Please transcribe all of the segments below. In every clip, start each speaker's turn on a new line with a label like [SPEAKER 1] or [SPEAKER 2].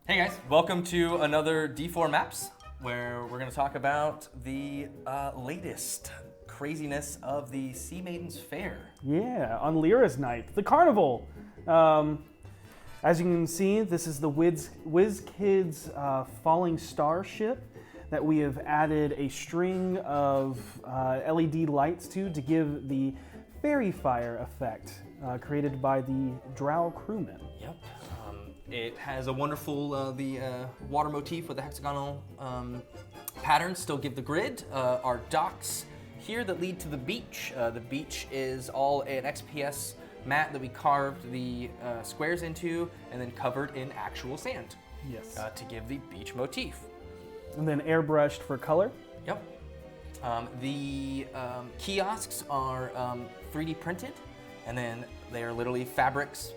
[SPEAKER 1] Hey guys, welcome to another D4 Maps, where we're going to talk about the latest craziness of the Sea Maidens Fair.
[SPEAKER 2] Yeah, on Lyra's night, the carnival. As you can see, this is the Whiz Kids Falling Star ship that we have added a string of LED lights to give the fairy fire effect created by the Drow crewmen.
[SPEAKER 1] Yep. It has a wonderful water motif with the hexagonal patterns still give the grid. Our docks here that lead to the beach. The beach is all an XPS mat that we carved the squares into and then covered in actual sand.
[SPEAKER 2] Yes.
[SPEAKER 1] To give the beach motif.
[SPEAKER 2] And then airbrushed for color.
[SPEAKER 1] Yep. The kiosks are 3D printed, and then they are literally fabrics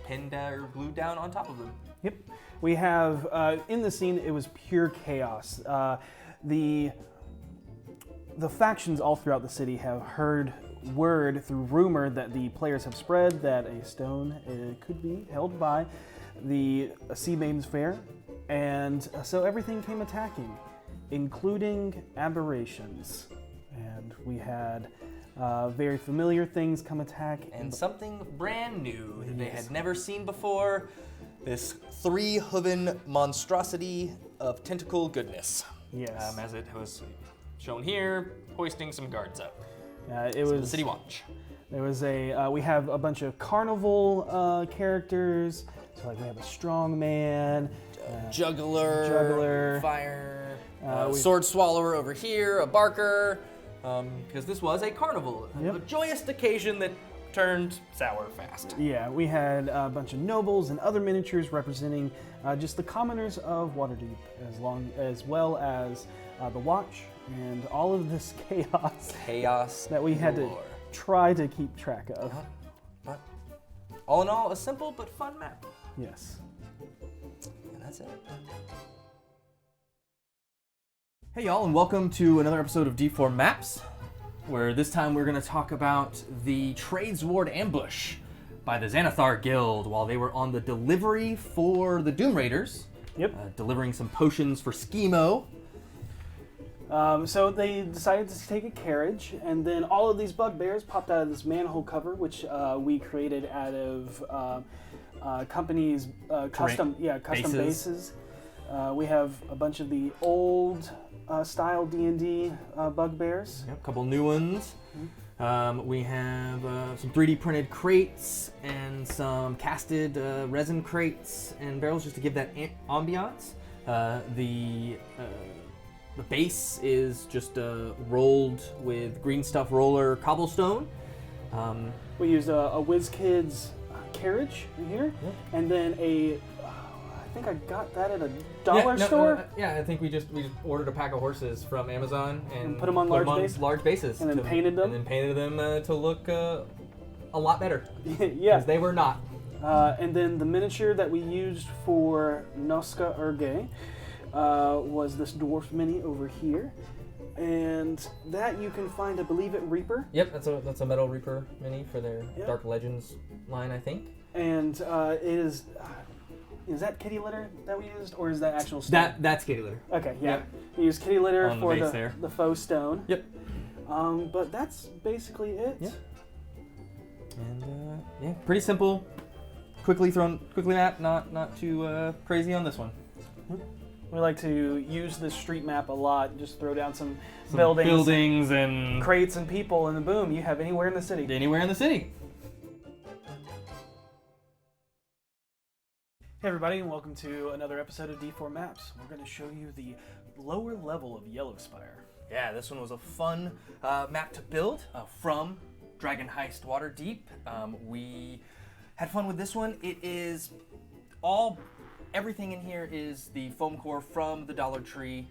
[SPEAKER 1] pinned or glued down on top of them.
[SPEAKER 2] Yep. We have, in the scene, it was pure chaos. The factions all throughout the city have heard word through rumor that the players have spread that a stone could be held by the Sea Maidens Fair, and so everything came attacking, including aberrations. And we had very familiar things come attack.
[SPEAKER 1] And something brand new that they had never seen before, this three-hooven monstrosity of tentacle goodness.
[SPEAKER 2] Yes.
[SPEAKER 1] As it was shown here, hoisting some guards up.
[SPEAKER 2] It was
[SPEAKER 1] the City Watch.
[SPEAKER 2] There was we have a bunch of carnival characters. So like we have a strong man,
[SPEAKER 1] juggler, fire, sword swallower over here, a barker, because this was a carnival, a joyous occasion that turned sour fast.
[SPEAKER 2] Yeah, we had a bunch of nobles and other miniatures representing just the commoners of Waterdeep, as well as the Watch, and all of this chaos that we had to try to keep track of.
[SPEAKER 1] But all in all, a simple but fun map.
[SPEAKER 2] Yes.
[SPEAKER 1] And that's it. Hey y'all, and welcome to another episode of D4 Maps, where this time we're going to talk about the Trades Ward ambush by the Xanathar Guild while they were on the delivery for the Doom Raiders.
[SPEAKER 2] Yep.
[SPEAKER 1] Delivering some potions for Schemo.
[SPEAKER 2] So they decided to take a carriage, and then all of these bugbears popped out of this manhole cover, which we created out of companies' custom bases. We have a bunch of the old style D&D bugbears.
[SPEAKER 1] Yep, a couple new ones. We have some 3D printed crates and some casted resin crates and barrels just to give that ambiance. The base is just rolled with green stuff roller cobblestone.
[SPEAKER 2] We used a Whiz Kids carriage in here, and then I think I got that at a dollar store.
[SPEAKER 1] I think we just ordered a pack of horses from Amazon and
[SPEAKER 2] put them on large
[SPEAKER 1] bases.
[SPEAKER 2] And then painted them.
[SPEAKER 1] And then painted them to look a lot better.
[SPEAKER 2] Yeah.
[SPEAKER 1] Because they were not.
[SPEAKER 2] And then the miniature that we used for Noska Erge was this dwarf mini over here. And that you can find, I believe, at Reaper.
[SPEAKER 1] Yep, that's a Metal Reaper mini for their Dark Legends line, I think.
[SPEAKER 2] And it is... Is that kitty litter that we used, or is that actual stone?
[SPEAKER 1] That's kitty litter.
[SPEAKER 2] Okay, yeah.
[SPEAKER 1] Yep.
[SPEAKER 2] We used kitty litter
[SPEAKER 1] on
[SPEAKER 2] for
[SPEAKER 1] the
[SPEAKER 2] faux stone.
[SPEAKER 1] Yep.
[SPEAKER 2] But that's basically it.
[SPEAKER 1] Yeah. And pretty simple. Quickly mapped, not too crazy on this one.
[SPEAKER 2] We like to use this street map a lot. Just throw down some buildings
[SPEAKER 1] and
[SPEAKER 2] crates and people, and boom, you have anywhere in the city.
[SPEAKER 1] Anywhere in the city.
[SPEAKER 2] Hey everybody, and welcome to another episode of D4 Maps. We're going to show you the lower level of Yellowspire.
[SPEAKER 1] Yeah, this one was a fun map to build from Dragon Heist Waterdeep. We had fun with this one. It is everything in here is the foam core from the Dollar Tree,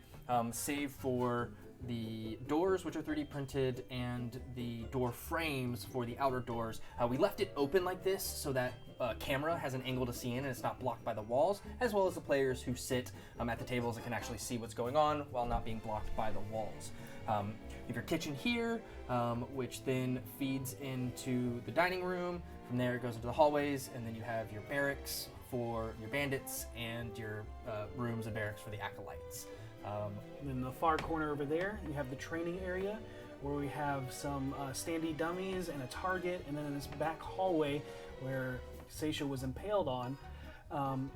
[SPEAKER 1] save for the doors, which are 3D printed, and the door frames for the outer doors. We left it open like this so that camera has an angle to see in and it's not blocked by the walls, as well as the players who sit at the tables and can actually see what's going on while not being blocked by the walls. You have your kitchen here, which then feeds into the dining room. From there it goes into the hallways, and then you have your barracks for your bandits and your rooms and barracks for the acolytes.
[SPEAKER 2] In the far corner over there, you have the training area where we have some standee dummies and a target, and then in this back hallway where Seisha was impaled on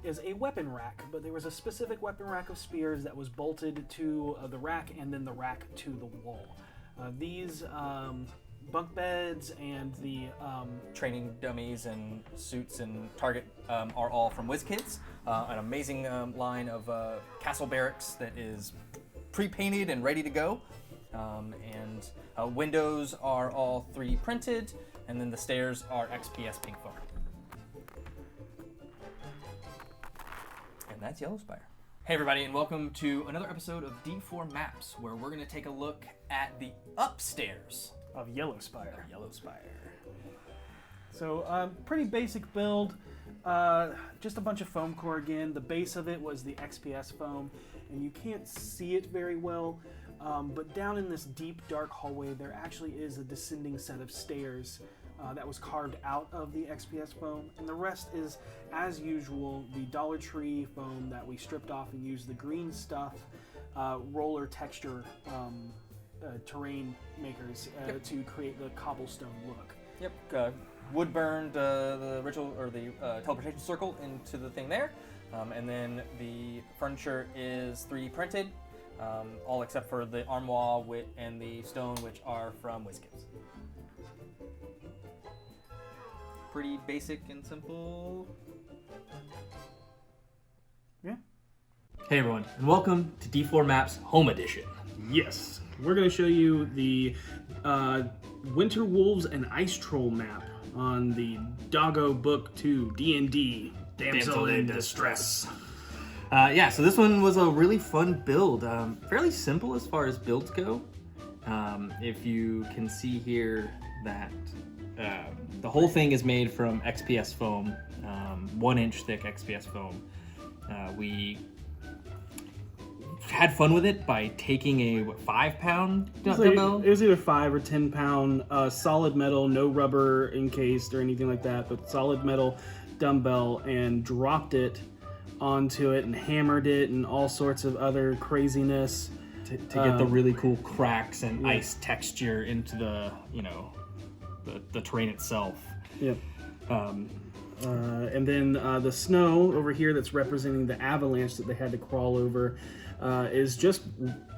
[SPEAKER 2] is a weapon rack, but there was a specific weapon rack of spears that was bolted to the rack and then the rack to the wall. These bunk beds and the
[SPEAKER 1] training dummies and suits and target are all from WizKids, an amazing line of castle barracks that is pre-painted and ready to go. And windows are all 3D printed, and then the stairs are XPS pink foam. And that's Yellowspire. Hey everybody, and welcome to another episode of D4 Maps, where we're going to take a look at the upstairs
[SPEAKER 2] of Yellowspire.
[SPEAKER 1] So,
[SPEAKER 2] pretty basic build. Just a bunch of foam core again. The base of it was the XPS foam, and you can't see it very well. But down in this deep, dark hallway, there actually is a descending set of stairs that was carved out of the XPS foam, and the rest is, as usual, the Dollar Tree foam that we stripped off and used the green stuff, roller texture terrain makers to create the cobblestone look.
[SPEAKER 1] Yep, wood burned the ritual or the teleportation circle into the thing there, and then the furniture is 3D printed, all except for the armoire and the stone, which are from WizKids. Pretty basic and simple.
[SPEAKER 2] Yeah.
[SPEAKER 3] Hey everyone, and welcome to D4 Maps Home Edition.
[SPEAKER 2] Yes, we're going to show you the Winter Wolves and Ice Troll map on the Doggo Book 2 D&D Damsel in Distress.
[SPEAKER 3] Yeah, so this one was a really fun build. Fairly simple as far as builds go. If you can see here that the whole thing is made from XPS foam, 1 inch thick XPS foam. We had fun with it by taking a 5-pound dumbbell.
[SPEAKER 2] It was either 5 or 10 pound solid metal, no rubber encased or anything like that, but solid metal dumbbell, and dropped it onto it and hammered it and all sorts of other craziness
[SPEAKER 3] to get the really cool cracks and ice texture into the, the terrain itself.
[SPEAKER 2] Yep. And then the snow over here that's representing the avalanche that they had to crawl over is just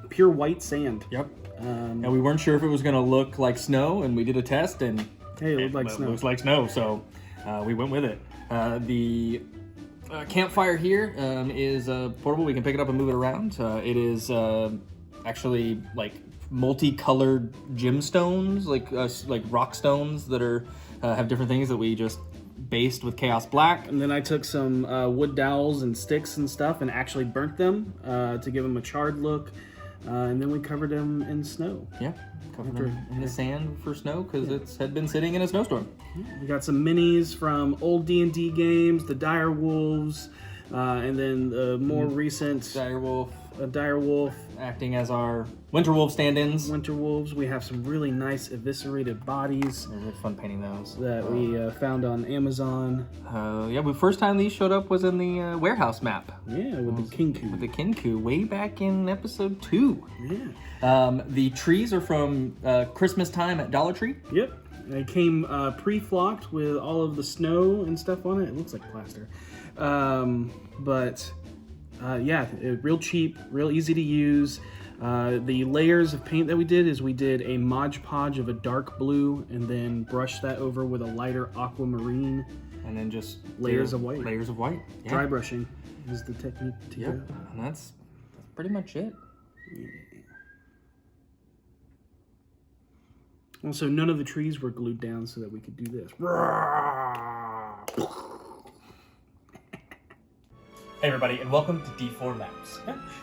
[SPEAKER 2] pure white sand.
[SPEAKER 3] Yep. And we weren't sure if it was going to look like snow, and we did a test, and
[SPEAKER 2] hey, it looked like snow.
[SPEAKER 3] Looks like snow, so we went with it. The campfire here is portable. We can pick it up and move it around. It is actually like multicolored gemstones, like rock stones that are have different things that we just based with Chaos Black.
[SPEAKER 2] And then I took some wood dowels and sticks and stuff and actually burnt them to give them a charred look. And then we covered them in snow.
[SPEAKER 3] Yeah, covered them in the sand for snow because it had been sitting in a snowstorm.
[SPEAKER 2] We got some minis from old D&D games, the Dire Wolves, and then the more recent Dire Wolf
[SPEAKER 3] acting as our Winter Wolf stand-ins.
[SPEAKER 2] Winter Wolves. We have some really nice eviscerated bodies.
[SPEAKER 3] It was really fun painting those.
[SPEAKER 2] That we found on Amazon.
[SPEAKER 3] The first time these showed up was in the warehouse map.
[SPEAKER 2] Yeah, with the Kinku.
[SPEAKER 3] With the Kinku, way back in episode 2.
[SPEAKER 2] Yeah.
[SPEAKER 3] The trees are from Christmas time at Dollar Tree.
[SPEAKER 2] Yep. They came pre-flocked with all of the snow and stuff on it. It looks like plaster. Real cheap, real easy to use. The layers of paint that we did is we did a Mod Podge of a dark blue and then brushed that over with a lighter aquamarine.
[SPEAKER 3] And then just
[SPEAKER 2] layers of white.
[SPEAKER 3] Layers of white.
[SPEAKER 2] Yeah. Dry brushing is the technique to go.
[SPEAKER 3] And that's pretty much it.
[SPEAKER 2] Yeah. Also, none of the trees were glued down so that we could do this.
[SPEAKER 3] Hey everybody, and welcome to D4 Maps.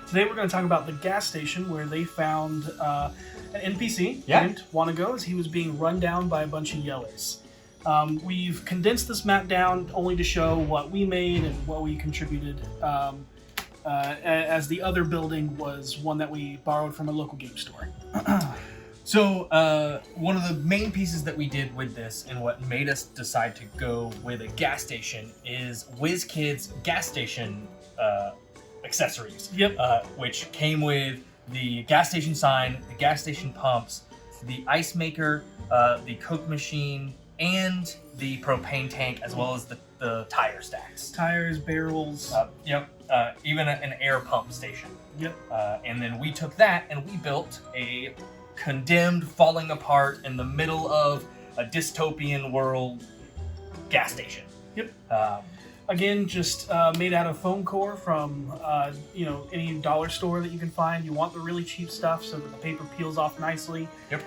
[SPEAKER 2] Today we're going to talk about the gas station where they found an NPC named Wanago as he was being run down by a bunch of yellows. We've condensed this map down only to show what we made and what we contributed, as the other building was one that we borrowed from a local game store.
[SPEAKER 1] So one of the main pieces that we did with this and what made us decide to go with a gas station is WizKids gas station accessories.
[SPEAKER 2] Yep.
[SPEAKER 1] Which came with the gas station sign, the gas station pumps, the ice maker, the Coke machine, and the propane tank, as well as the tire stacks.
[SPEAKER 2] Tires, barrels.
[SPEAKER 1] Even an air pump station.
[SPEAKER 2] Yep.
[SPEAKER 1] And then we took that and we built a condemned, falling apart in the middle of a dystopian world gas station.
[SPEAKER 2] Yep. Again, just made out of foam core from any dollar store that you can find. You want the really cheap stuff so that the paper peels off nicely.
[SPEAKER 1] Yep.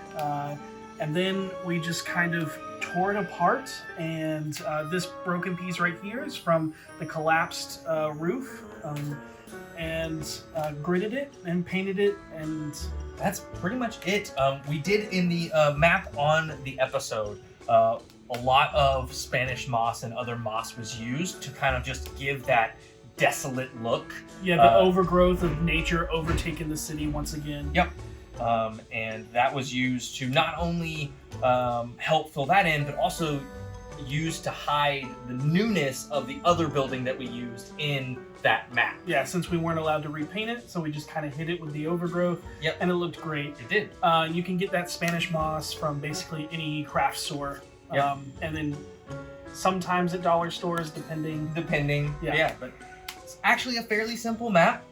[SPEAKER 2] And then we just kind of tore it apart, and this broken piece right here is from the collapsed roof, and gridded it and painted it, and
[SPEAKER 1] that's pretty much it. We did in the map on the episode, a lot of Spanish moss and other moss was used to kind of just give that desolate look.
[SPEAKER 2] Yeah, the overgrowth of nature overtaking the city once again.
[SPEAKER 1] Yep. And that was used to not only help fill that in, but also used to hide the newness of the other building that we used in that map.
[SPEAKER 2] Yeah, since we weren't allowed to repaint it, so we just kind of hit it with the overgrowth.
[SPEAKER 1] Yep.
[SPEAKER 2] And it looked great.
[SPEAKER 1] It did.
[SPEAKER 2] You can get that Spanish moss from basically any craft store.
[SPEAKER 1] Yep.
[SPEAKER 2] And then sometimes at dollar stores, depending.
[SPEAKER 1] Yeah, but it's actually a fairly simple map.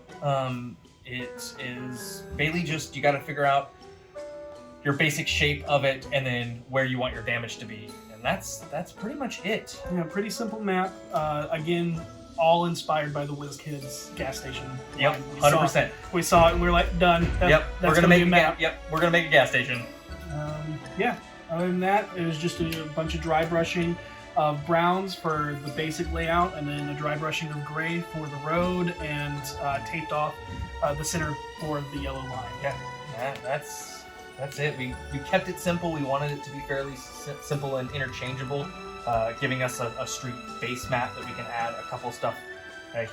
[SPEAKER 1] It is Bailey, just you got to figure out your basic shape of it and then where you want your damage to be, and that's pretty much it.
[SPEAKER 2] Yeah, pretty simple map. Again, all inspired by the WizKids gas station.
[SPEAKER 1] Yep, 100%.
[SPEAKER 2] We saw it and we were like, done.
[SPEAKER 1] We're gonna make a map. Yep, we're gonna make a gas station.
[SPEAKER 2] Other than that, it was just a bunch of dry brushing of browns for the basic layout, and then a dry brushing of gray for the road, and taped off the center for the yellow line.
[SPEAKER 1] Yeah, that's it. We kept it simple. We wanted it to be fairly simple and interchangeable, giving us a street base map that we can add a couple stuff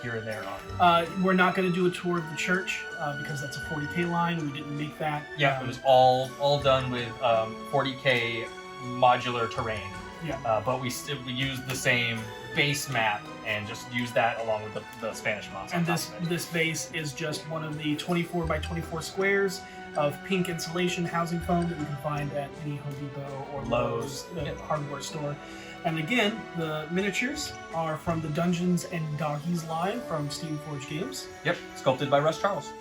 [SPEAKER 1] here and there on.
[SPEAKER 2] We're not going to do a tour of the church because that's a 40K line. We didn't make that.
[SPEAKER 1] Yeah, it was all done with 40K modular terrain.
[SPEAKER 2] Yeah.
[SPEAKER 1] But we used the same base map and just used that along with the Spanish moss.
[SPEAKER 2] And this base is just one of the 24 by 24 squares of pink insulation housing foam that you can find at any Home Depot or Lowe's hardware store. And again, the miniatures are from the Dungeons and Doggies line from Steamforged Games.
[SPEAKER 1] Yep, sculpted by Russ Charles.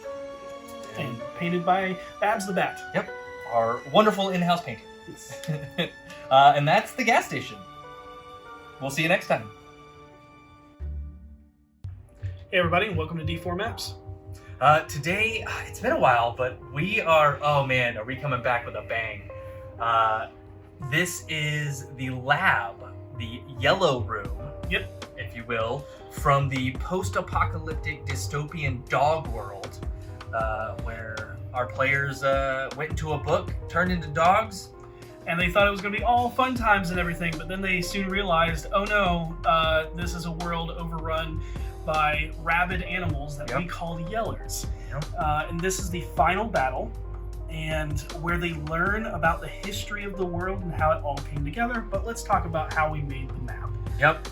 [SPEAKER 2] And painted by Babs the Bat.
[SPEAKER 1] Yep, our wonderful in-house painter.
[SPEAKER 2] Yes.
[SPEAKER 1] And that's the gas station. We'll see you next time.
[SPEAKER 2] Hey everybody, and welcome to D4 Maps.
[SPEAKER 1] Today, it's been a while, but we are, are we coming back with a bang? This is the lab, the yellow room, if you will, from the post-apocalyptic dystopian dog world, where our players went into a book, turned into dogs,
[SPEAKER 2] and they thought it was going to be all fun times and everything, but then they soon realized, oh no, this is a world overrun by rabid animals that we call yellers. And this is the final battle, and where they learn about the history of the world and how it all came together. But let's talk about how we made the map.
[SPEAKER 1] Yep.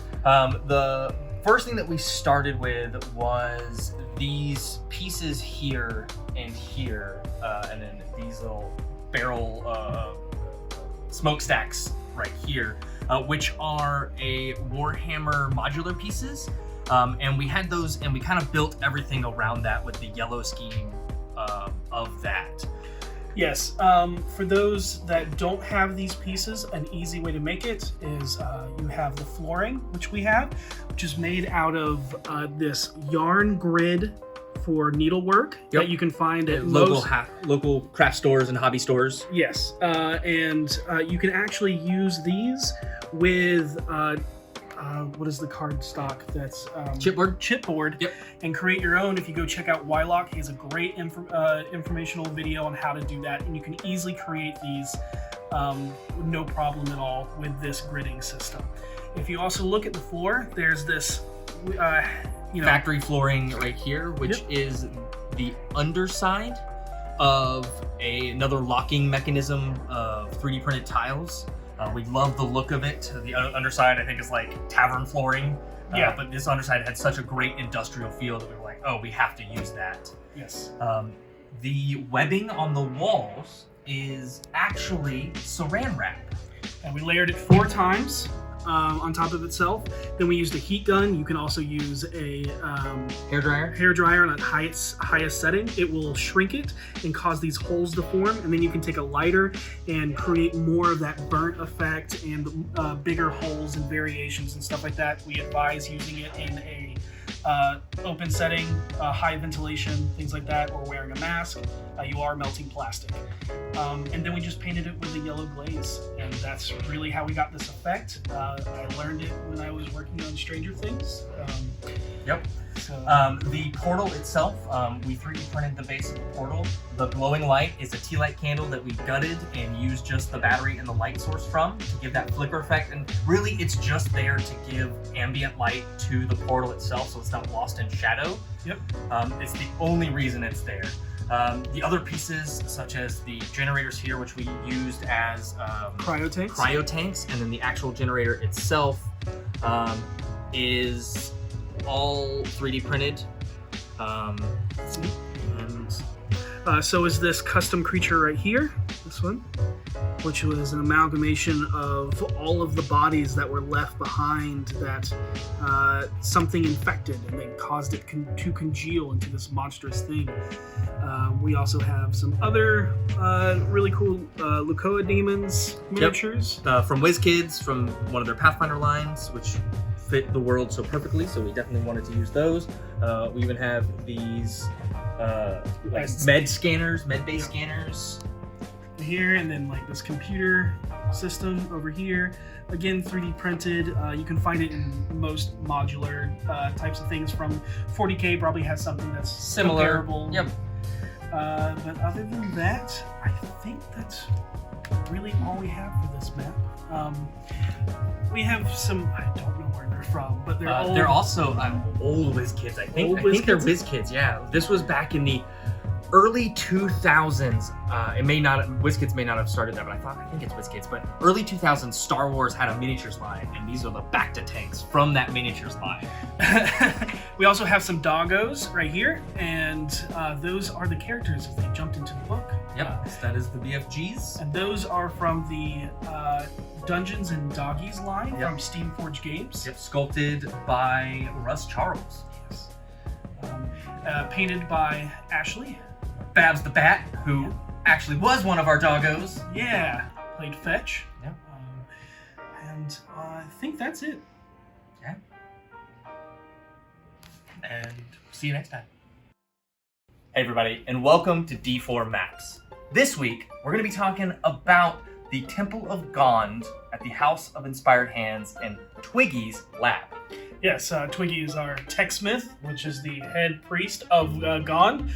[SPEAKER 1] The first thing that we started with was these pieces here and here, and then these little barrel smokestacks right here, which are a Warhammer modular pieces. And we had those, and we kind of built everything around that with the yellow scheme of that.
[SPEAKER 2] Yes, for those that don't have these pieces, an easy way to make it is you have the flooring, which we have, which is made out of this yarn grid for needlework that you can find at
[SPEAKER 3] local craft stores and hobby stores.
[SPEAKER 2] Yes, and you can actually use these with what is the card stock that's chipboard, and create your own. If you go check out Wylock, he has a great informational video on how to do that, and you can easily create these no problem at all with this gridding system. If you also look at the floor, there's this
[SPEAKER 1] factory flooring right here, which is the underside
[SPEAKER 3] of another locking mechanism of 3D printed tiles. We love the look of it. The underside, I think, is like tavern flooring.
[SPEAKER 2] Yeah.
[SPEAKER 3] But this underside had such a great industrial feel that we were like, oh, we have to use that.
[SPEAKER 2] Yes.
[SPEAKER 3] The webbing on the walls is actually saran wrap.
[SPEAKER 2] And we layered it 4 times on top of itself. Then we used a heat gun. You can also use a hair dryer on its highest setting. It will shrink it and cause these holes to form. And then you can take a lighter and create more of that burnt effect and bigger holes and variations and stuff like that. We advise using it in a open setting, high ventilation, things like that, or wearing a mask. You are melting plastic. And then we just painted it with a yellow glaze, and that's really how we got this effect. I learned it when I was working on Stranger Things.
[SPEAKER 3] Yep.
[SPEAKER 2] So,
[SPEAKER 3] the portal itself, we 3D printed the base of the portal. The glowing light is a tea light candle that we gutted and used just the battery and the light source from to give that flicker effect. And really, it's just there to give ambient light to the portal itself, so it's not lost in shadow.
[SPEAKER 2] Yep.
[SPEAKER 3] It's the only reason it's there. The other pieces, such as the generators here, which we used as cryo tanks, and then the actual generator itself is all 3D printed.
[SPEAKER 2] So is this custom creature right here, this one, which was an amalgamation of all of the bodies that were left behind that something infected and then caused it to congeal into this monstrous thing. We also have some other really cool Lucoa demons miniatures.
[SPEAKER 3] Yep. From WizKids, from one of their Pathfinder lines, which fit the world so perfectly, so we definitely wanted to use those. We even have these like med-based scanners
[SPEAKER 2] here, and then like this computer system over here. Again, 3D printed. You can find it in most modular types of things. From 40K probably has something that's
[SPEAKER 3] similar.
[SPEAKER 2] Comparable.
[SPEAKER 3] Yep.
[SPEAKER 2] But other than that, I think that's really all we have for this map. We have some, I don't know where they're from, but they're old.
[SPEAKER 3] They're also old WizKids, I think. I think they're WizKids, yeah. This was back in the early 2000s. WizKids may not have started that, but I think it's WizKids. But early 2000s, Star Wars had a miniatures line, and these are the Bacta tanks from that miniatures line.
[SPEAKER 2] We also have some doggos right here, and those are the characters if they jumped into the book.
[SPEAKER 3] Yep, that is the BFGs.
[SPEAKER 2] And those are from the Dungeons and Doggies line from Steamforge Games.
[SPEAKER 3] Yep, sculpted by Russ Charles.
[SPEAKER 2] Yes. Painted by Ashley.
[SPEAKER 3] Babs the Bat, who actually was one of our doggos.
[SPEAKER 2] Yeah, played Fetch.
[SPEAKER 3] Yep.
[SPEAKER 2] And I think that's it.
[SPEAKER 3] Yeah. And see you next time. Hey everybody, and welcome to D4 Maps. This week, we're going to be talking about the Temple of Gond at the House of Inspired Hands and Twiggy's lab.
[SPEAKER 2] Yes, Twiggy is our techsmith, which is the head priest of Gond.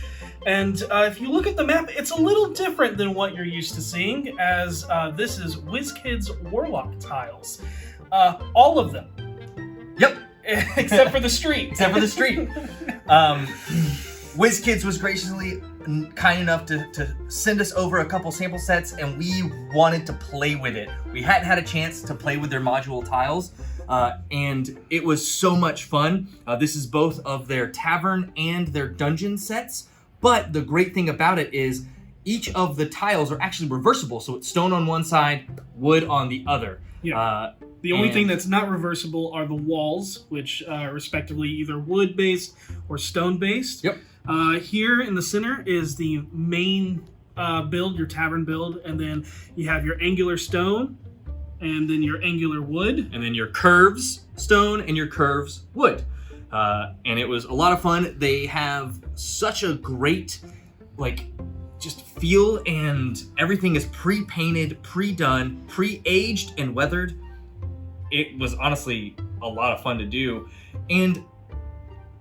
[SPEAKER 2] And if you look at the map, it's a little different than what you're used to seeing, as this is WizKids Warlock tiles. All of them.
[SPEAKER 3] Yep.
[SPEAKER 2] Except for the street.
[SPEAKER 3] Except for the street. WizKids was graciously kind enough to send us over a couple sample sets, and we wanted to play with it. We hadn't had a chance to play with their module tiles, and it was so much fun. This is both of their tavern and their dungeon sets, but the great thing about it is each of the tiles are actually reversible, so it's stone on one side, wood on the other.
[SPEAKER 2] Yeah. The only thing that's not reversible are the walls, which are respectively either wood-based or stone-based.
[SPEAKER 3] Yep.
[SPEAKER 2] Here in the center is the main build, your tavern build, and then you have your angular stone, and then your angular wood.
[SPEAKER 3] And then your curves stone and your curves wood. And it was a lot of fun. They have such a great, just feel, and everything is pre-painted, pre-done, pre-aged and weathered. It was honestly a lot of fun to do. And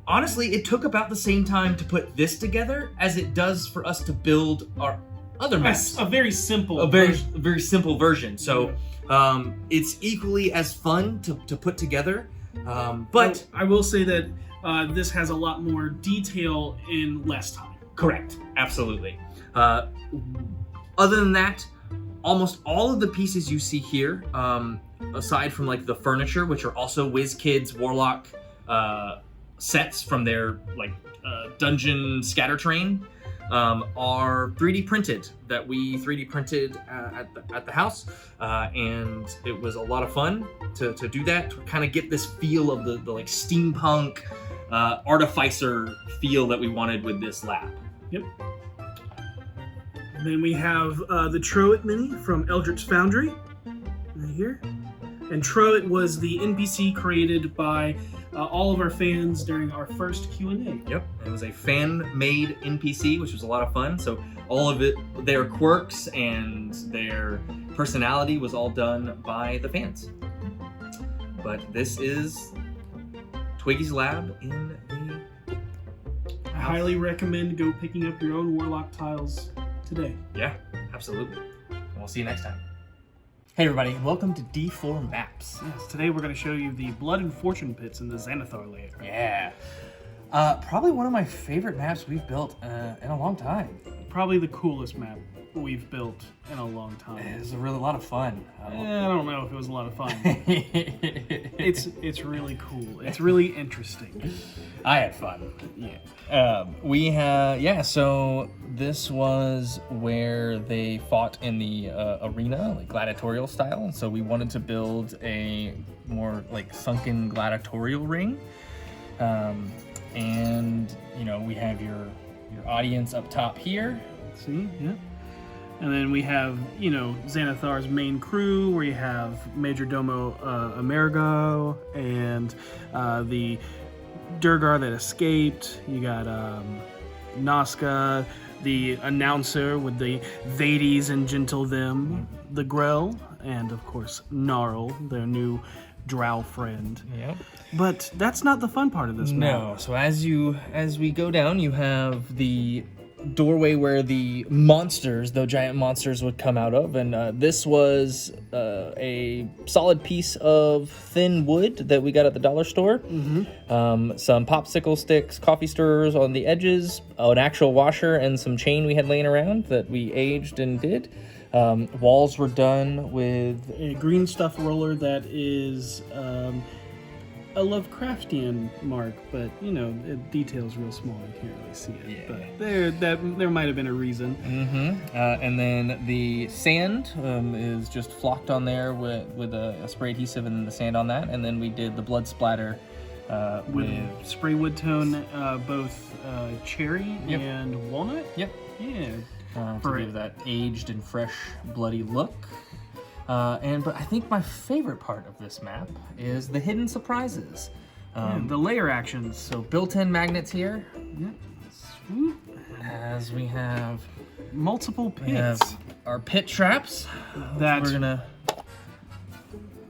[SPEAKER 3] honestly, it took about the same time to put this together as it does for us to build our other maps.
[SPEAKER 2] A very simple
[SPEAKER 3] very simple version. So it's equally as fun to put together. But
[SPEAKER 2] I will say that this has a lot more detail in less time.
[SPEAKER 3] Correct. Absolutely. Other than that, almost all of the pieces you see here, aside from like the furniture, which are also WizKids Warlock sets from their dungeon scatter train, are 3D printed, that we 3D printed at the house, and it was a lot of fun to do that, to kind of get this feel of the like steampunk artificer feel that we wanted with this lab.
[SPEAKER 2] Yep. And then we have the Troit Mini from Eldritch Foundry, right here. And Troit was the NPC created by all of our fans during our first Q&A.
[SPEAKER 3] Yep, it was a fan-made NPC, which was a lot of fun. So all of it, their quirks and their personality was all done by the fans. But this is Twiggy's lab in the...
[SPEAKER 2] I highly recommend go picking up your own Warlock tiles today.
[SPEAKER 3] Yeah, absolutely. And we'll see you next time. Hey everybody, and welcome to D4 Maps.
[SPEAKER 2] Yes, today we're going to show you the Blood and Fortune Pits in the Xanathar layer.
[SPEAKER 3] Yeah. Probably one of my favorite maps we've built in a long time.
[SPEAKER 2] Probably the coolest map we've built in a long time.
[SPEAKER 3] It was a lot of fun.
[SPEAKER 2] I don't know if it was a lot of fun. It's really cool. It's really interesting.
[SPEAKER 3] I had fun.
[SPEAKER 2] Yeah.
[SPEAKER 3] So this was where they fought in the arena, like gladiatorial style. So we wanted to build a more like sunken gladiatorial ring. And we have your audience up top here.
[SPEAKER 2] See, yeah. And then we have, Xanathar's main crew, where you have Major Domo Amerigo and the Durgar that escaped. You got Nazca, the announcer with the Vades and Gentle Them, the Grell, and of course Gnarl, their new drow friend.
[SPEAKER 3] Yep.
[SPEAKER 2] But that's not the fun part of this map.
[SPEAKER 3] No. So as we go down, you have the doorway where the giant monsters would come out of, and this was a solid piece of thin wood that we got at the dollar store.
[SPEAKER 2] Mm-hmm.
[SPEAKER 3] Some popsicle sticks, coffee stirrers on the edges, an actual washer, and some chain we had laying around that we aged and did. Walls were done with
[SPEAKER 2] a green stuff roller that is a Lovecraftian mark, but the detail's real small. You can't really see it.
[SPEAKER 3] Yeah.
[SPEAKER 2] But there might have been a reason.
[SPEAKER 3] Mm-hmm. And then the sand is just flocked on there with a spray adhesive, and then the sand on that. And then we did the blood splatter
[SPEAKER 2] with spray wood tone, both cherry
[SPEAKER 3] Yep.
[SPEAKER 2] and walnut.
[SPEAKER 3] Yep.
[SPEAKER 2] Yeah.
[SPEAKER 3] To give that aged and fresh, bloody look. But I think my favorite part of this map is the hidden surprises.
[SPEAKER 2] The layer actions.
[SPEAKER 3] So built-in magnets here.
[SPEAKER 2] Yep. Swoop.
[SPEAKER 3] As we have
[SPEAKER 2] Multiple
[SPEAKER 3] we have
[SPEAKER 2] pits.
[SPEAKER 3] our pit traps.
[SPEAKER 2] That
[SPEAKER 3] We're gonna.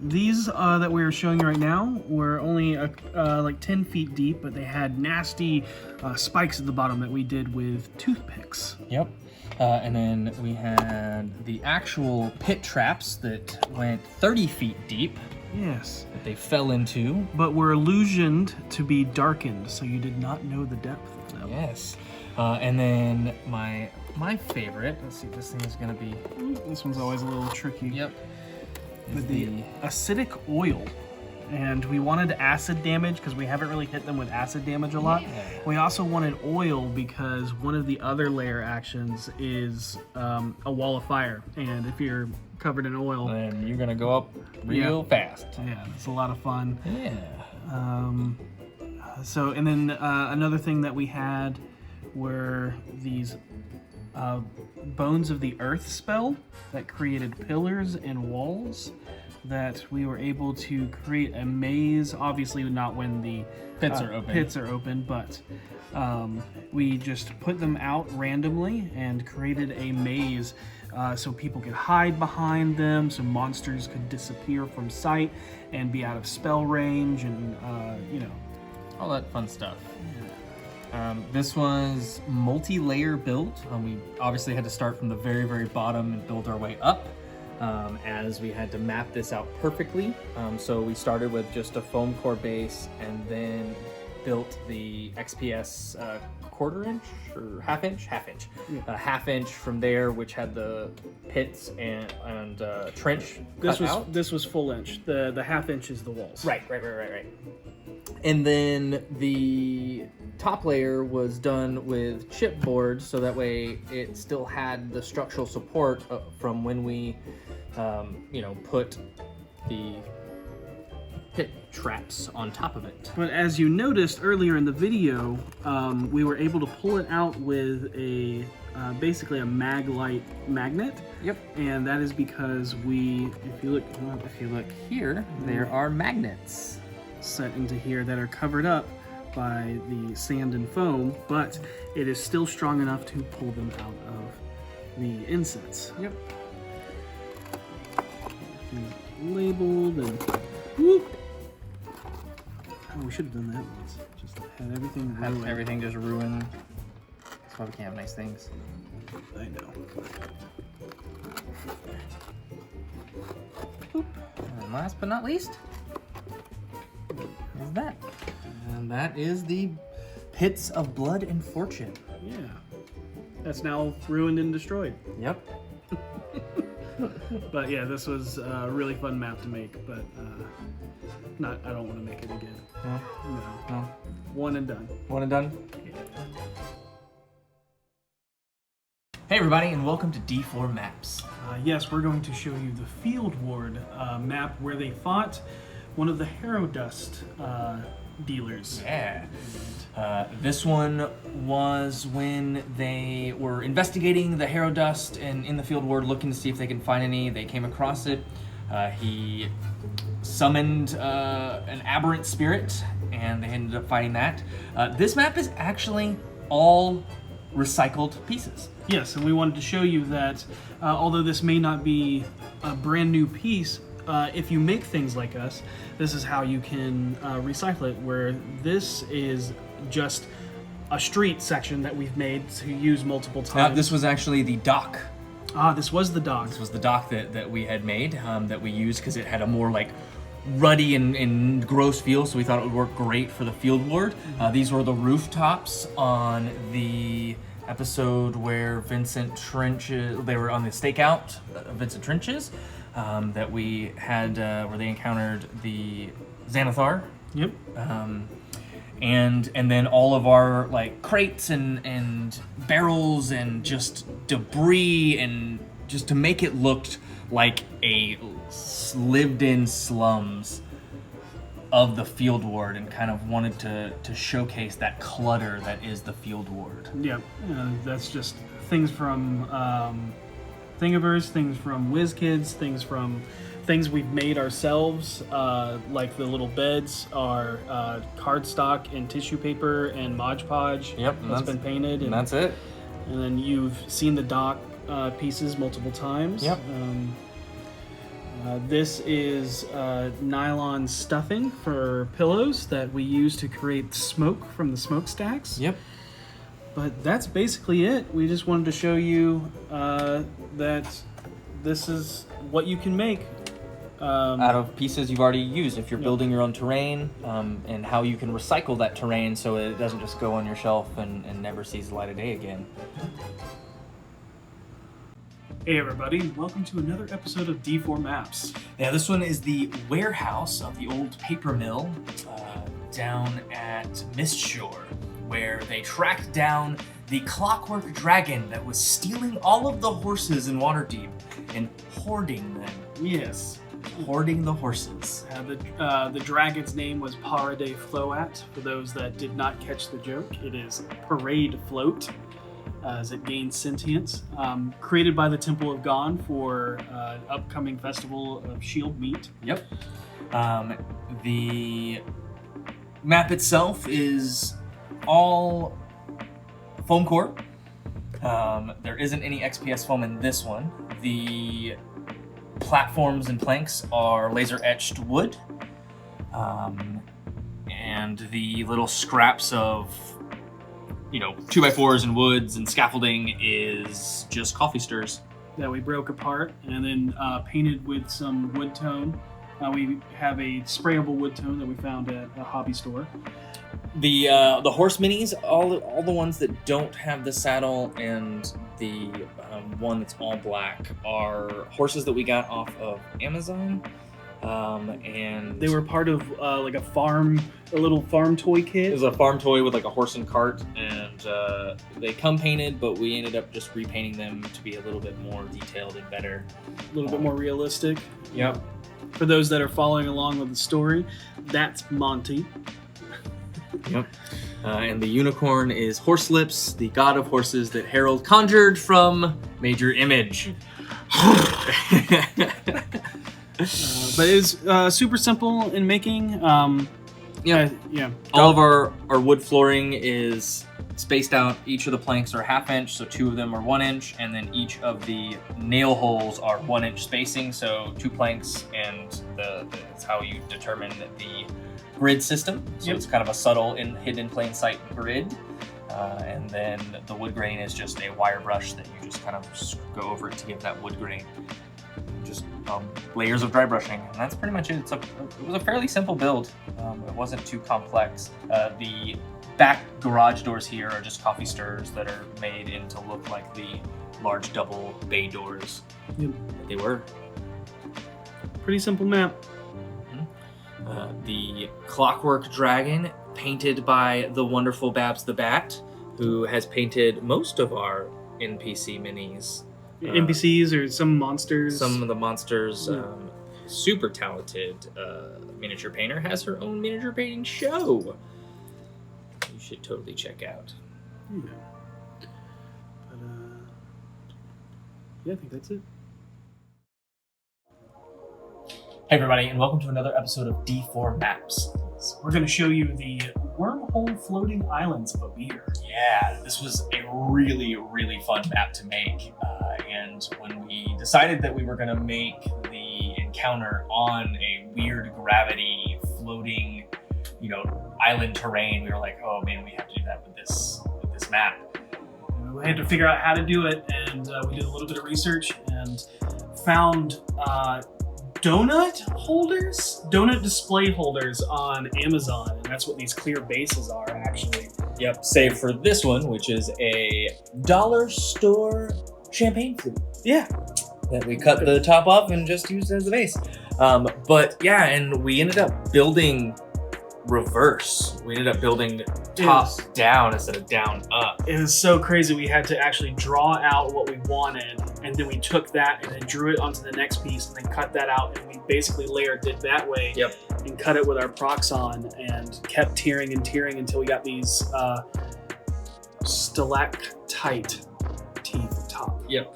[SPEAKER 2] These that we're showing you right now were only like 10 feet deep, but they had nasty spikes at the bottom that we did with toothpicks.
[SPEAKER 3] Yep. And then we had the actual pit traps that went 30 feet deep
[SPEAKER 2] Yes.
[SPEAKER 3] that they fell into.
[SPEAKER 2] But were illusioned to be darkened, so you did not know the depth of them.
[SPEAKER 3] Yes. And then my favorite, let's see if this thing is gonna be.
[SPEAKER 2] This one's always a little tricky.
[SPEAKER 3] Yep.
[SPEAKER 2] With the acidic oil. And we wanted acid damage because we haven't really hit them with acid damage a lot.
[SPEAKER 3] Yeah.
[SPEAKER 2] We also wanted oil because one of the other layer actions is a wall of fire. And if you're covered in oil,
[SPEAKER 3] And you're gonna go up real fast.
[SPEAKER 2] yeah, it's a lot of fun.
[SPEAKER 3] Yeah.
[SPEAKER 2] And then another thing that we had were these Bones of the Earth spell that created pillars and walls that we were able to create a maze. Obviously not when the
[SPEAKER 3] Pits are open.
[SPEAKER 2] But we just put them out randomly and created a maze so people could hide behind them, so monsters could disappear from sight and be out of spell range, and
[SPEAKER 3] All that fun stuff. This was multi-layer build. We obviously had to start from the very, very bottom and build our way up, as we had to map this out perfectly. So we started with just a foam core base and then built the XPS quarter inch or half inch, half inch from there, which had the pits and trench.
[SPEAKER 2] This was full inch. The half inch is the walls.
[SPEAKER 3] Right. And then the top layer was done with chipboard, so that way it still had the structural support from when we, put the pit traps on top of it.
[SPEAKER 2] But as you noticed earlier in the video, we were able to pull it out with a basically a mag-light magnet.
[SPEAKER 3] Yep.
[SPEAKER 2] And that is because if you look
[SPEAKER 3] Here, there are magnets
[SPEAKER 2] set into here that are covered up by the sand and foam, but it is still strong enough to pull them out of the insets.
[SPEAKER 3] Yep.
[SPEAKER 2] Labeled and whoop. Oh, we should have done that once. Just had everything ruined.
[SPEAKER 3] Everything just ruined. That's why we can't have nice things.
[SPEAKER 2] I know.
[SPEAKER 3] And last but not least, is that. And that is the Pits of Blood and Fortune.
[SPEAKER 2] Yeah. That's now ruined and destroyed.
[SPEAKER 3] Yep.
[SPEAKER 2] But yeah, this was a really fun map to make, but I don't want to make it again. No. One and done.
[SPEAKER 3] One and done?
[SPEAKER 2] Yeah.
[SPEAKER 1] Hey everybody, and welcome to D4 Maps.
[SPEAKER 2] Yes, we're going to show you the Field Ward map where they fought one of the Harrow Dust dealers.
[SPEAKER 1] Yeah. This one was when they were investigating the Harrow Dust and in the Field Ward looking to see if they can find any. They came across it. He summoned an aberrant spirit, and they ended up fighting that. This map is actually all recycled pieces.
[SPEAKER 2] Yes, and we wanted to show you that although this may not be a brand new piece, if you make things like us, this is how you can recycle it, where this is just a street section that we've made to use multiple times.
[SPEAKER 1] This was actually the dock.
[SPEAKER 2] This was the dock.
[SPEAKER 1] This was the dock that we had made, that we used because it had a more like ruddy and gross feel, so we thought it would work great for the Field Ward. These were the rooftops on the episode where they were on the stakeout, Vincent Trenches, that we had, where they encountered the Xanathar.
[SPEAKER 2] Yep.
[SPEAKER 1] And then all of our like crates and barrels and just debris, and just to make it look like a lived-in slums of the Field Ward, and kind of wanted to showcase that clutter that is the Field Ward.
[SPEAKER 2] Yep. That's just things from Thingiverse, things from WizKids, things we've made ourselves, like the little beds are cardstock and tissue paper and Mod Podge.
[SPEAKER 1] Yep,
[SPEAKER 2] that's been painted.
[SPEAKER 1] And that's it.
[SPEAKER 2] And then you've seen the dock pieces multiple times.
[SPEAKER 1] Yep.
[SPEAKER 2] This is nylon stuffing for pillows that we use to create smoke from the smokestacks.
[SPEAKER 1] Yep.
[SPEAKER 2] But that's basically it. We just wanted to show you that this is what you can make.
[SPEAKER 1] Out of pieces you've already used, if you're building your own terrain, and how you can recycle that terrain so it doesn't just go on your shelf and never sees the light of day again.
[SPEAKER 2] Hey everybody, welcome to another episode of D4 Maps.
[SPEAKER 1] Yeah, this one is the warehouse of the old paper mill down at Mistshore, where they tracked down the clockwork dragon that was stealing all of the horses in Waterdeep and hoarding them.
[SPEAKER 2] Yes.
[SPEAKER 1] Hoarding the horses.
[SPEAKER 2] The dragon's name was Parade Float. For those that did not catch the joke, it is Parade Float, as it gains sentience. Created by the Temple of Gon for upcoming festival of Shield Meat.
[SPEAKER 1] Yep. The map itself is all foam core. There isn't any XPS foam in this one. The platforms and planks are laser etched wood, and the little scraps of 2x4s and woods and scaffolding is just coffee stirs
[SPEAKER 2] That we broke apart and then painted with some wood tone We have a sprayable wood tone that we found at a hobby store.
[SPEAKER 1] The horse minis, all the ones that don't have the saddle and the one that's all black are horses that we got off of Amazon. And
[SPEAKER 2] They were part of like a little farm toy
[SPEAKER 1] it
[SPEAKER 2] kit.
[SPEAKER 1] was a farm toy with like a horse and cart, and they come painted, but we ended up just repainting them to be a little bit more detailed and better.
[SPEAKER 2] A little bit more realistic.
[SPEAKER 1] Yep.
[SPEAKER 2] For those that are following along with the story, that's Monty.
[SPEAKER 1] Yep. And the unicorn is Horse Lips, the god of horses that Harold conjured from Major Image.
[SPEAKER 2] But it was super simple in making. Yeah.
[SPEAKER 1] All of our wood flooring is spaced out. Each of the planks are 1/2 inch, so 2 of them are 1 inch, and then each of the nail holes are 1 inch spacing, so 2 planks, and that's how you determine the grid system. So it's kind of a subtle hidden in plain sight grid. And then the wood grain is just a wire brush that you just kind of go over it to give that wood grain. Just layers of dry brushing, and that's pretty much it. It was a fairly simple build. It wasn't too complex. The back garage doors here are just coffee stirrers that are made in to look like the large double bay doors that they were.
[SPEAKER 2] Pretty simple map.
[SPEAKER 1] The Clockwork Dragon, painted by the wonderful Babs the Bat, who has painted most of our NPC minis.
[SPEAKER 2] NPCs or some monsters.
[SPEAKER 1] Some of the monsters. Super talented miniature painter, has her own miniature painting show. You should totally check out.
[SPEAKER 2] Yeah. But yeah, I think that's it.
[SPEAKER 1] Hey everybody, and welcome to another episode of D4 Maps.
[SPEAKER 2] So we're going to show you the wormhole floating islands of Abir.
[SPEAKER 1] Yeah, this was a really, really fun map to make. And when we decided that we were going to make the encounter on a weird gravity floating, island terrain, we were like, oh man, we have to do that with this map.
[SPEAKER 2] And we had to figure out how to do it, and we did a little bit of research and found donut display holders on Amazon, and that's what these clear bases are actually.
[SPEAKER 1] Yep, save for this one, which is a dollar store champagne flute.
[SPEAKER 2] Yeah.
[SPEAKER 1] That we cut the top off and just used as the base. But yeah, and we ended up building reverse. We ended up building top down instead of down up.
[SPEAKER 2] It was so crazy. We had to actually draw out what we wanted, and then we took that and then drew it onto the next piece and then cut that out, and we basically layered it that way.
[SPEAKER 1] Yep.
[SPEAKER 2] And cut it with our Proxon and kept tearing and tearing until we got these stalactite teeth top.
[SPEAKER 1] Yep.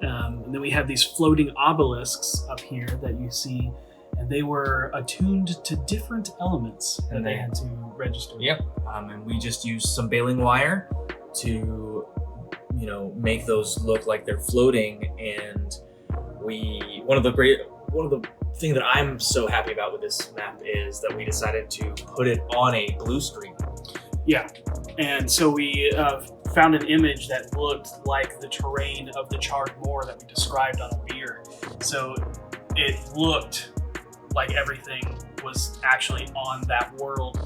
[SPEAKER 2] And then we have these floating obelisks up here that you see, and they were attuned to different elements that they had to register.
[SPEAKER 1] Yep. And we just used some baling wire to, make those look like they're floating. And one of the thing that I'm so happy about with this map is that we decided to put it on a blue screen.
[SPEAKER 2] Yeah. And so we found an image that looked like the terrain of the Charred Moor that we described on Abir. So it looked like everything was actually on that world.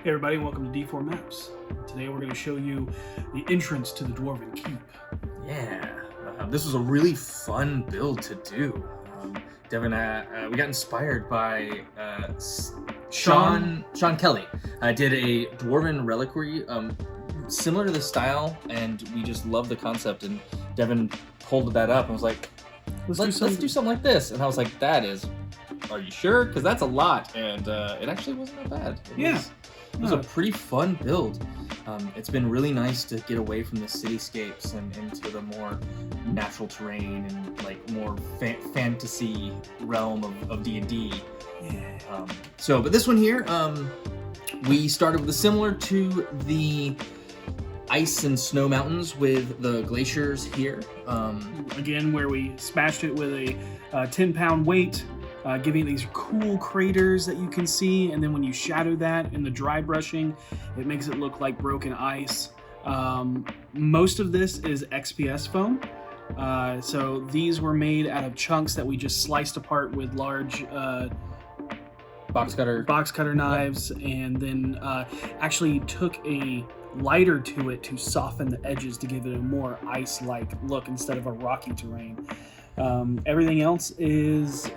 [SPEAKER 2] Hey everybody, welcome to D4 Maps. Today we're going to show you the entrance to the Dwarven Keep.
[SPEAKER 1] Yeah, this was a really fun build to do.
[SPEAKER 3] Devin, we got inspired by Sean Kelly. Did a dwarven reliquary similar to the style, and we just love the concept. And Devin pulled that up and was like, let's do something like this. And I was like, are you sure? Because that's a lot, and it actually wasn't that bad. It was a pretty fun build. It's been really nice to get away from the cityscapes and into the more natural terrain and like more fantasy realm of D&D. Yeah. But this one here, we started with similar to the ice and snow mountains with the glaciers here.
[SPEAKER 2] Again, where we smashed it with a 10-pound weight, giving it these cool craters that you can see, and then when you shadow that in the dry brushing, it makes it look like broken ice. Most of this is XPS foam. So these were made out of chunks that we just sliced apart with large box cutter knives, and then actually took a lighter to it to soften the edges to give it a more ice-like look instead of a rocky terrain. Everything else is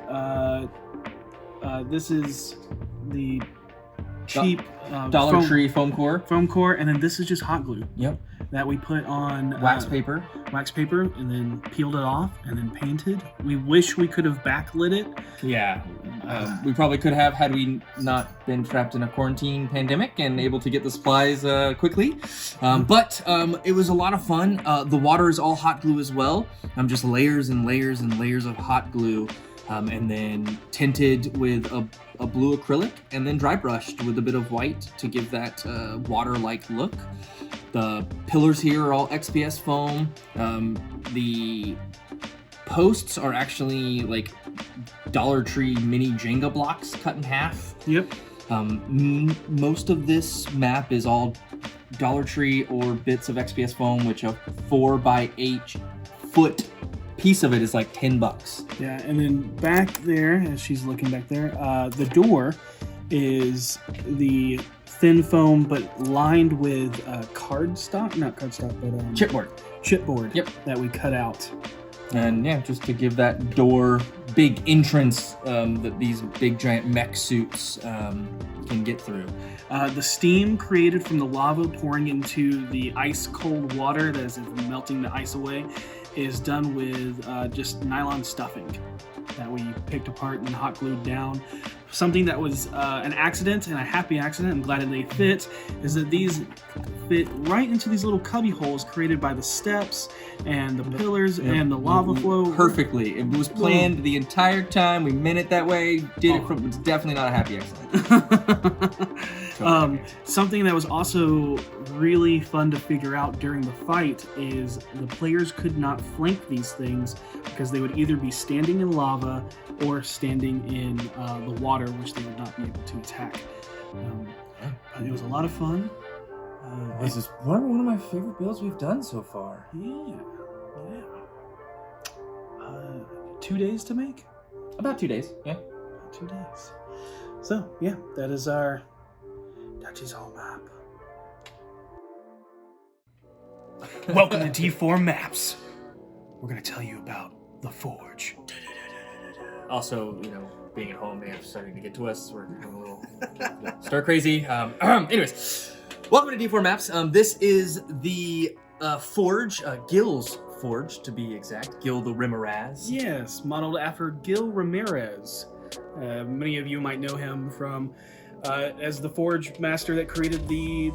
[SPEAKER 2] this is the cheap
[SPEAKER 3] Dollar Tree foam core,
[SPEAKER 2] and then this is just hot glue.
[SPEAKER 3] Yep.
[SPEAKER 2] That we put on
[SPEAKER 3] wax paper,
[SPEAKER 2] and then peeled it off, and then painted. We wish we could have backlit it.
[SPEAKER 3] Yeah, we probably could have had we not been trapped in a quarantine pandemic and able to get the supplies quickly. But it was a lot of fun. The water is all hot glue as well. Just layers and layers and layers of hot glue, and then tinted with a blue acrylic, and then dry brushed with a bit of white to give that water-like look. The pillars here are all XPS foam. The posts are actually like Dollar Tree mini Jenga blocks cut in half.
[SPEAKER 2] Yep.
[SPEAKER 3] Most of this map is all Dollar Tree or bits of XPS foam, which a 4x8 foot piece of it is like $10.
[SPEAKER 2] Yeah, and then back there, as she's looking back there, the door is the thin foam, but lined with chipboard.
[SPEAKER 3] Yep.
[SPEAKER 2] That we cut out.
[SPEAKER 3] And yeah, just to give that door big entrance that these big giant mech suits can get through.
[SPEAKER 2] The steam created from the lava pouring into the ice cold water that is melting the ice away is done with just nylon stuffing that we picked apart and hot glued down. Something that was an accident, and a happy accident, I'm glad they fit, is that these fit right into these little cubby holes created by the steps and the pillars and the lava flow.
[SPEAKER 3] Perfectly. It was planned the entire time. We meant it that way. It's definitely not a happy accident.
[SPEAKER 2] Something that was also really fun to figure out during the fight is the players could not flank these things because they would either be standing in lava or standing in the water, which they would not be able to attack. It was a lot of fun.
[SPEAKER 3] This is one of my favorite builds we've done so far.
[SPEAKER 2] Yeah. 2 days to make?
[SPEAKER 3] About 2 days, yeah.
[SPEAKER 2] About 2 days. So, yeah, that is our Dutchie's Home map. Welcome to D4 Maps. We're going to tell you about the Forge.
[SPEAKER 3] Also, being at home, they are starting to get to us. We're a little stir crazy. Anyways, welcome to D4 Maps. This is the Forge, Gil's Forge to be exact. Gil the Rimaraz.
[SPEAKER 2] Yes, modeled after Gil Ramirez. Many of you might know him from as the Forge master that created the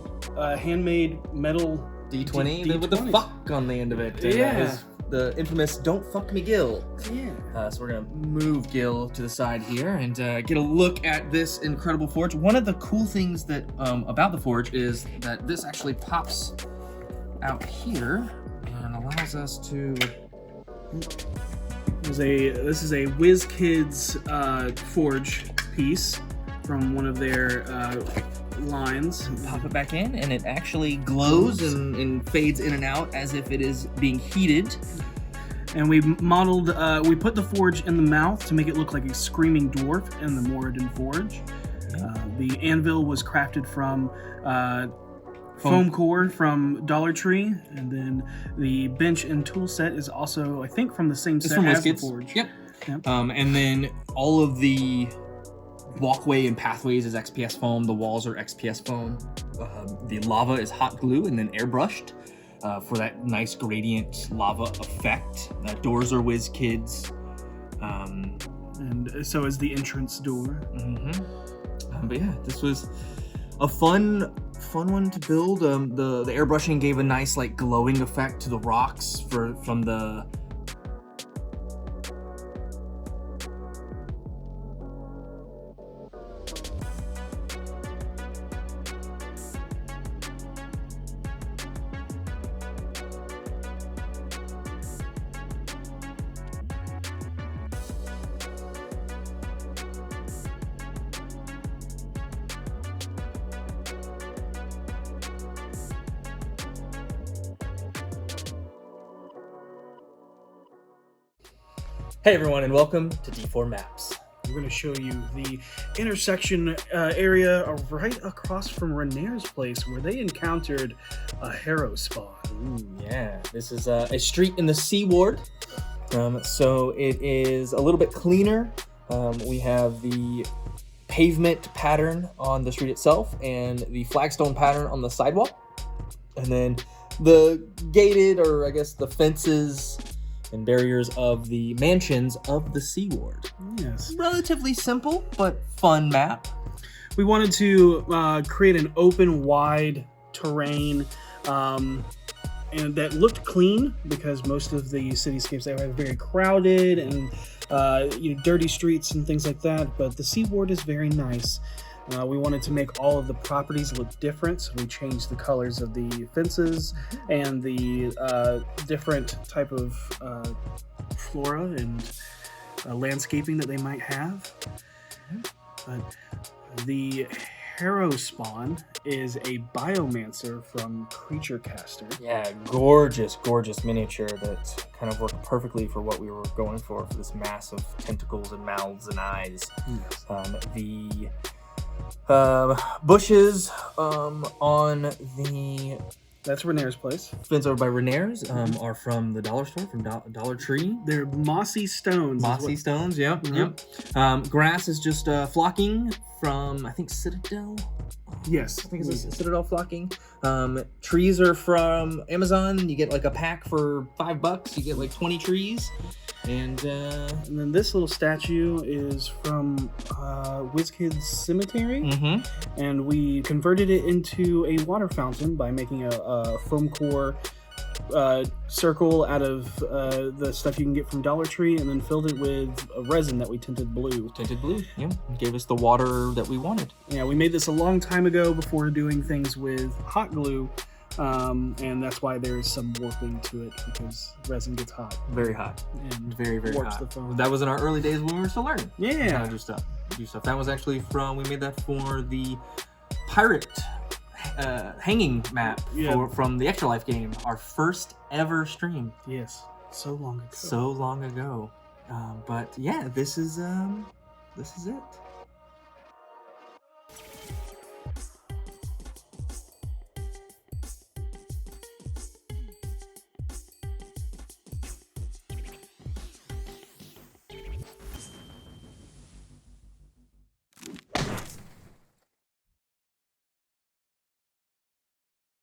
[SPEAKER 2] handmade metal
[SPEAKER 3] D20 with the fuck on the end of it.
[SPEAKER 2] Yeah.
[SPEAKER 3] The infamous "Don't fuck me, Gil."
[SPEAKER 2] Yeah.
[SPEAKER 3] So we're gonna move Gil to the side here and get a look at this incredible forge. One of the cool things that about the forge is that this actually pops out here and allows us to.
[SPEAKER 2] This is a WizKids forge piece from one of their lines.
[SPEAKER 3] Pop it back in, and it actually glows and fades in and out as if it is being heated.
[SPEAKER 2] And we modeled, we put the forge in the mouth to make it look like a screaming dwarf in the Moradin forge. The anvil was crafted from foam core from Dollar Tree, and then the bench and tool set is also, I think, from the same set as the forge.
[SPEAKER 3] Yep.
[SPEAKER 2] Yep.
[SPEAKER 3] And then all of the walkway and pathways is XPS foam. The walls are XPS foam. The lava is hot glue and then airbrushed for that nice gradient lava effect. Doors are WizKids.
[SPEAKER 2] And so is the entrance door.
[SPEAKER 3] But yeah, this was a fun one to build. The airbrushing gave a nice like glowing effect to the rocks from the. Hey everyone, and welcome to D4 Maps.
[SPEAKER 2] We're going to show you the intersection area right across from Renair's place where they encountered a harrow spawn.
[SPEAKER 3] Ooh, yeah, this is a street in the C Ward. So it is a little bit cleaner. We have the pavement pattern on the street itself and the flagstone pattern on the sidewalk. And then the gated, or I guess the fences and barriers of the mansions of the C Ward.
[SPEAKER 2] Yes.
[SPEAKER 3] Relatively simple, but fun map.
[SPEAKER 2] We wanted to create an open, wide terrain and that looked clean, because most of the cityscapes they are very crowded and dirty streets and things like that. But the C Ward is very nice. We wanted to make all of the properties look different, so we changed the colors of the fences and the different type of flora and landscaping that they might have. But the harrow spawn is a biomancer from Creature Caster.
[SPEAKER 3] Yeah, gorgeous miniature that kind of worked perfectly for what we were going for this mass of tentacles and mouths and eyes.
[SPEAKER 2] Yes.
[SPEAKER 3] The bushes on the
[SPEAKER 2] That's Renair's place.
[SPEAKER 3] fence over by Renair's are from the dollar store, from Dollar Tree.
[SPEAKER 2] They're mossy stones.
[SPEAKER 3] Mossy stones, yep. Grass is just flocking from, I think, Citadel.
[SPEAKER 2] Yes.
[SPEAKER 3] I think it's Citadel flocking. Trees are from Amazon. You get like a pack for $5. You get like 20 trees. And
[SPEAKER 2] then this little statue is from WizKids Cemetery, and we converted it into a water fountain by making a foam core circle out of the stuff you can get from Dollar Tree, and then filled it with a resin that we tinted blue.
[SPEAKER 3] Yeah. Gave us the water that we wanted.
[SPEAKER 2] Yeah, we made this a long time ago before doing things with hot glue. And that's why there is some warping to it, because resin gets hot.
[SPEAKER 3] Very hot.
[SPEAKER 2] And
[SPEAKER 3] Very
[SPEAKER 2] warps
[SPEAKER 3] hot.
[SPEAKER 2] the foam.
[SPEAKER 3] That was in our early days when we were still learning.
[SPEAKER 2] Yeah.
[SPEAKER 3] How to do stuff. That was actually we made that for the pirate hanging map from the Extra Life game. Our first ever stream.
[SPEAKER 2] Yes. So long ago.
[SPEAKER 3] But yeah, this is it.